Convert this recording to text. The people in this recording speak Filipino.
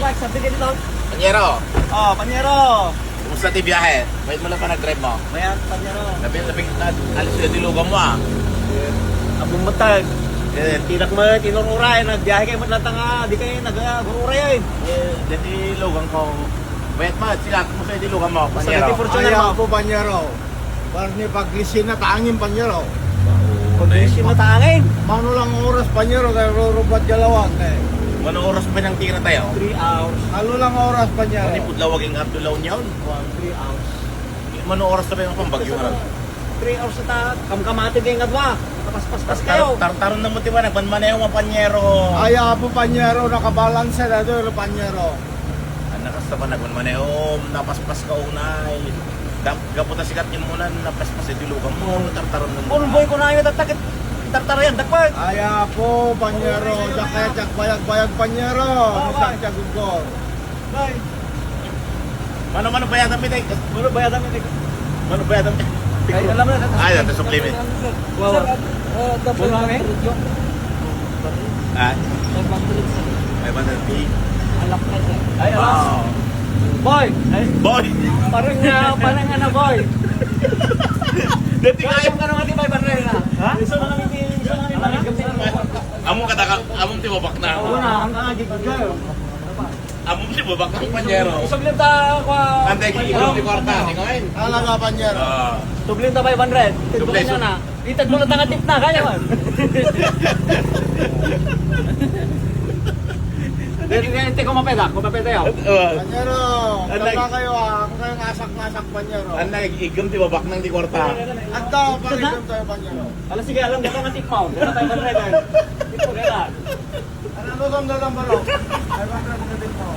bike, sabi ka dito. Panyero, Oh, Panyero. kumusta ti biyahe? Wait mo lang pa nag-drive mo. Mayat, Panyero. Labing alis yung dilugan mo ah. Abong matag. Tinak mo, tinururay. Nagbiyahe kayo matlatang di kayo nag-ururay. Dati dilugan ko. Wait mo, sila kumusta yung dilugan mo, Sa Panyero. Fortuner mo. Ayaw po, Panyero. Parang ni paglisin na taangin, Panyero. Pag-isin mo taangin. Mano lang oras, Panyero, kaya rurubat galawag eh. Ano oras pa nang tira tayo? 3 hours. Ano lang oras, Panyero? Ano yung pudlawag yung Abdulaw niya? 3 hours. Ano oras na ba yung pambagyo nga? 3 hours na ta. Kamkamati din nga ba? Kapaspas kayo. Taron na mo tiba, nagbanman na yung mga Panyero. Ayaw po, Panyero, nakabalanse na doon, Panyero. Nakas na ba nagbanman na yung napaspas ka unay. Gaputa sikat yun muna, napaspas yung dilugan mo. Tartaron na mo. Pulboy ko na yun. Tatakit. Tartara yan. Dakpag. Ayaw po, Panyero. Kaya tsak bayag-bayag, Panyero. Misang siya gugol. Bye. Mano ba yata mitay? Ano ba yata mo? Mano ba yata mitay? Ay, alam mo na. Ay, ito supplement. Wow. Double namin. Ah, may banal tea. Ay, alas. Wow. Boy. Ay, Boy! parang ano, boy. Dati Kaya kaya. ka naman di ba, Barrel na? Ha? Isa na namin Among kataka, among tibabak na. Oo na, ang kagig ko. Among tibabak na Panyero. Isublim ta ko. Antay, kikilong ni Kwarta. Tingain. Talaga, Panyero. Sublim ta 500. Tugulin na na. Itag mo na tanga tip na, kaya man. Hindi ko mapeda, yun. Panyero, Anay. tama kayo kung kayo ngasak-ngasak, Panyero. Anay, igam tibabak ng di Kwarta. At daw, pag-igam tayo, Panyero. Alam, sige, alam ka nga tip mo. Gano'n tayo 500. Tipo, gano'n. Ano daw dalang baro? 500 na din mo.